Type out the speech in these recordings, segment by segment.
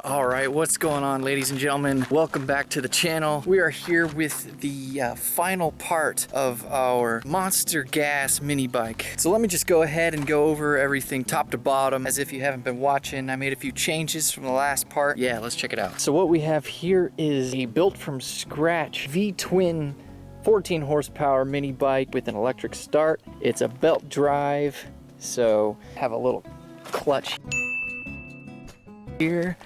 All right, what's going on, ladies and gentlemen? Welcome back to the channel. We are here with the final part of our Monster Gas mini bike. So let me just go ahead and go over everything top to bottom. As if you haven't been watching, I made a few changes from the last part. Yeah, let's check it out. So what we have here is a built from scratch vtwin 14 horsepower mini bike with an electric start. It's a belt drive, so have a little clutch here,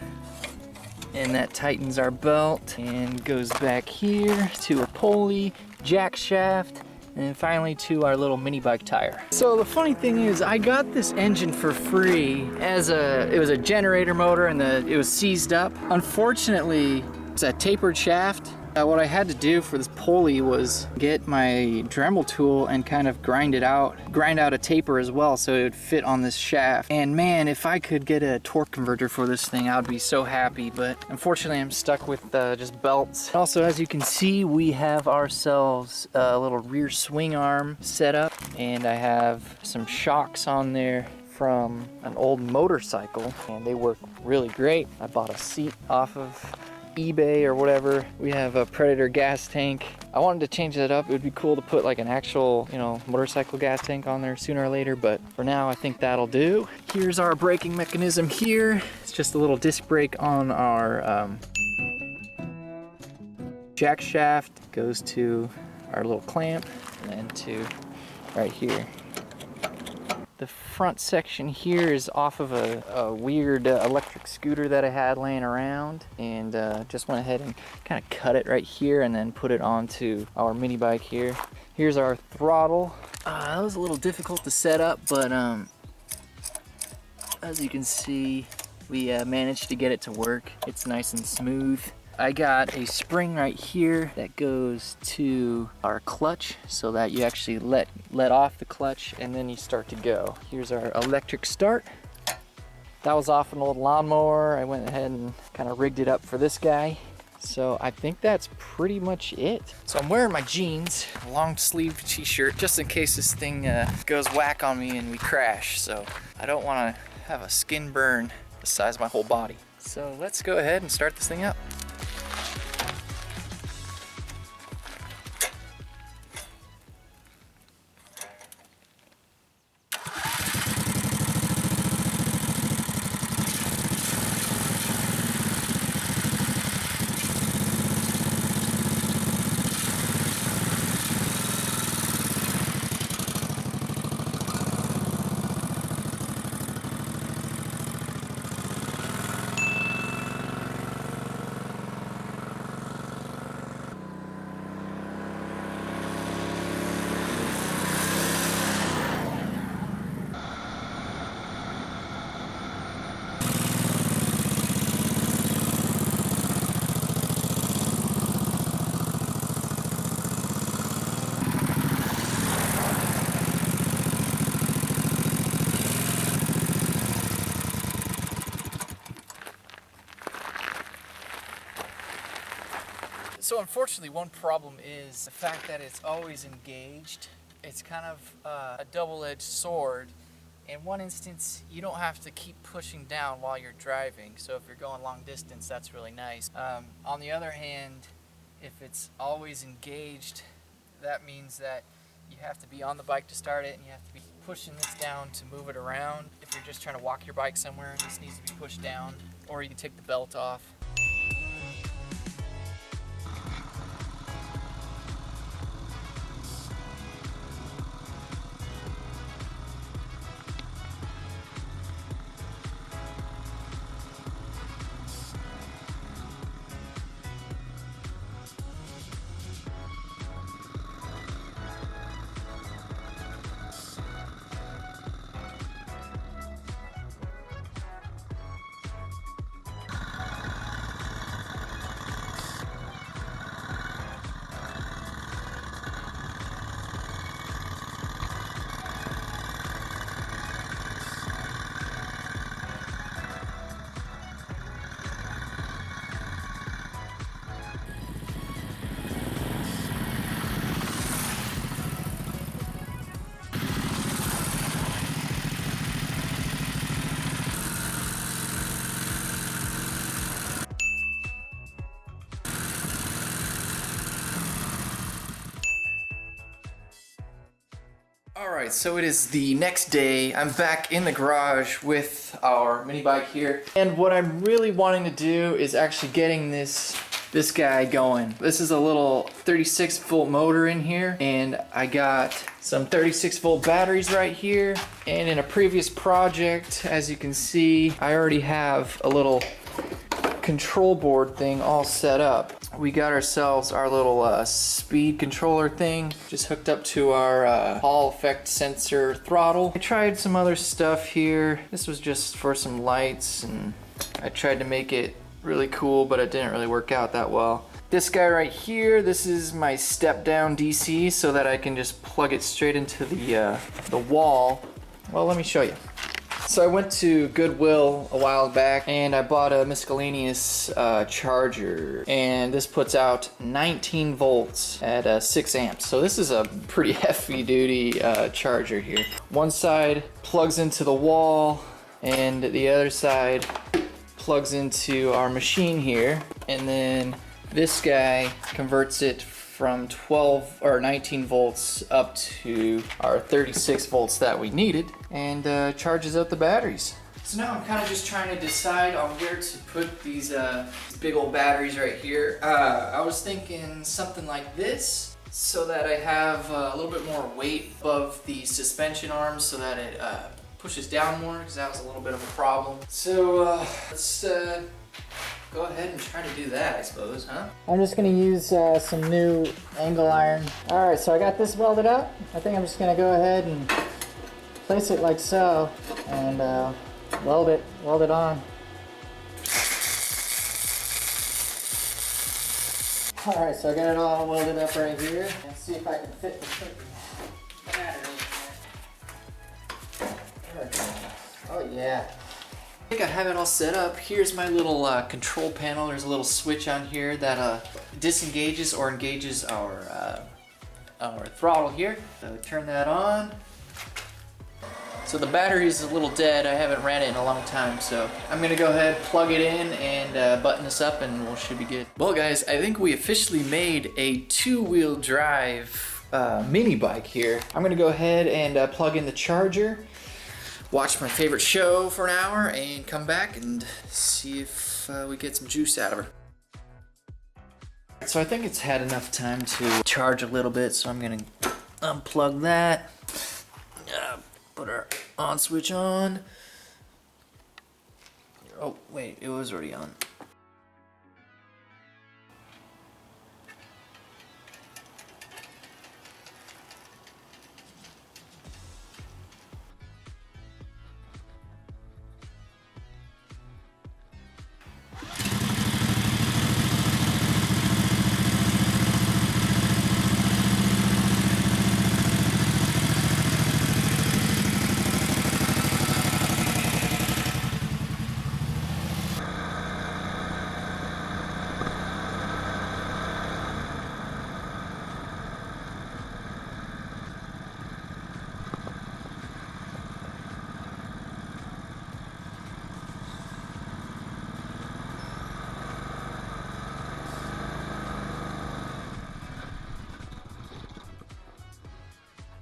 and that tightens our belt and goes back here to a pulley, jack shaft, and then finally to our little mini bike tire. So the funny thing is, I got this engine for free as it was a generator motor, and it was seized up. Unfortunately, it's a tapered shaft. What I had to do for this pulley was get my Dremel tool and kind of grind out a taper as well so it would fit on this shaft. And man, if I could get a torque converter for this thing, I would be so happy, but unfortunately I'm stuck with just belts. Also, as you can see, we have ourselves a little rear swing arm set up, and I have some shocks on there from an old motorcycle, and they work really great. I bought a seat off of eBay or whatever. We have a Predator gas tank. I wanted to change that up. It would be cool to put like an actual, motorcycle gas tank on there sooner or later, but for now I think that'll do. Here's our braking mechanism here. It's just a little disc brake on our jack shaft. Goes to our little clamp and then to right here. The front section here is off of a weird electric scooter that I had laying around, and just went ahead and kind of cut it right here and then put it onto our mini bike here. Here's our throttle. That was a little difficult to set up, but as you can see, we managed to get it to work. It's nice and smooth. I got a spring right here that goes to our clutch so that you actually let off the clutch and then you start to go. Here's our electric start. That was off an old lawnmower. I went ahead and kind of rigged it up for this guy. So I think that's pretty much it. So I'm wearing my jeans, a long sleeved t-shirt, just in case this thing goes whack on me and we crash. So I don't want to have a skin burn the size of my whole body. So let's go ahead and start this thing up. So unfortunately, one problem is the fact that it's always engaged. It's kind of a double-edged sword. In one instance, you don't have to keep pushing down while you're driving, so if you're going long distance, that's really nice. On the other hand, if it's always engaged, that means that you have to be on the bike to start it, and you have to be pushing this down to move it around. If you're just trying to walk your bike somewhere, this needs to be pushed down, or you can take the belt off. Alright, so it is the next day. I'm back in the garage with our mini bike here. And what I'm really wanting to do is actually getting this guy going. This is a little 36 volt motor in here, and I got some 36 volt batteries right here. And in a previous project, as you can see, I already have a little control board thing all set up. We got ourselves our little speed controller thing just hooked up to our Hall effect sensor throttle. I tried some other stuff here. This was just for some lights, and I tried to make it really cool, but it didn't really work out that well. This guy right here, this is my step down DC so that I can just plug it straight into the wall. Well, let me show you. So I went to Goodwill a while back and I bought a miscellaneous charger, and this puts out 19 volts at 6 amps. So this is a pretty heavy duty charger here. One side plugs into the wall and the other side plugs into our machine here, and then this guy converts it from 12 or 19 volts up to our 36 volts that we needed, and charges up the batteries. So now I'm kind of just trying to decide on where to put these big old batteries right here. I was thinking something like this, so that I have a little bit more weight above the suspension arms so that it pushes down more, because that was a little bit of a problem. So let's go ahead and try to do that, I suppose, huh? I'm just going to use some new angle iron. Alright, so I got this welded up. I think I'm just going to go ahead and place it like so, and weld it on. Alright, so I got it all welded up right here. Let's see if I can fit the freaking battery in there. Oh yeah. I think I have it all set up. Here's my little control panel. There's a little switch on here that disengages or engages our throttle here. So turn that on. So the battery is a little dead. I haven't ran it in a long time, so I'm gonna go ahead, plug it in, and button this up, and we should be good. Well, guys, I think we officially made a two-wheel drive mini bike here. I'm gonna go ahead and plug in the charger, watch my favorite show for an hour, and come back and see if we get some juice out of her. So I think it's had enough time to charge a little bit, so I'm gonna unplug that, put our on switch on. Oh wait, it was already on.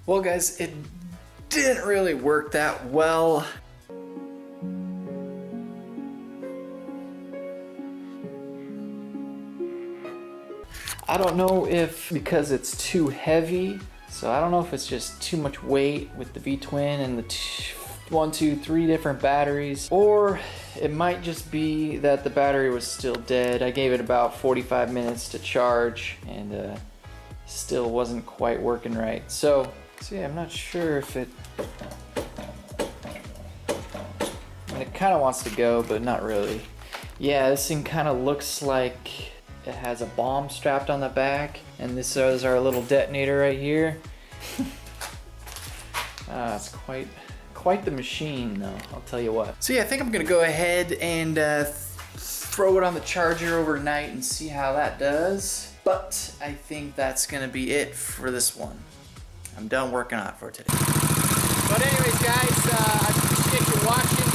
Well, guys, it didn't really work that well. I don't know if because it's too heavy, so I don't know if it's just too much weight with the vtwin and the 1, 2, 3 different batteries, or it might just be that the battery was still dead. I gave it about 45 minutes to charge, and still wasn't quite working right. So yeah, I'm not sure if it... I mean, it kind of wants to go, but not really. Yeah, this thing kind of looks like it has a bomb strapped on the back, and this is our little detonator right here. It's quite the machine, though, I'll tell you what. So yeah, I think I'm gonna go ahead and throw it on the charger overnight and see how that does. But I think that's gonna be it for this one. I'm done working on it for today. But anyways, guys, I appreciate you watching.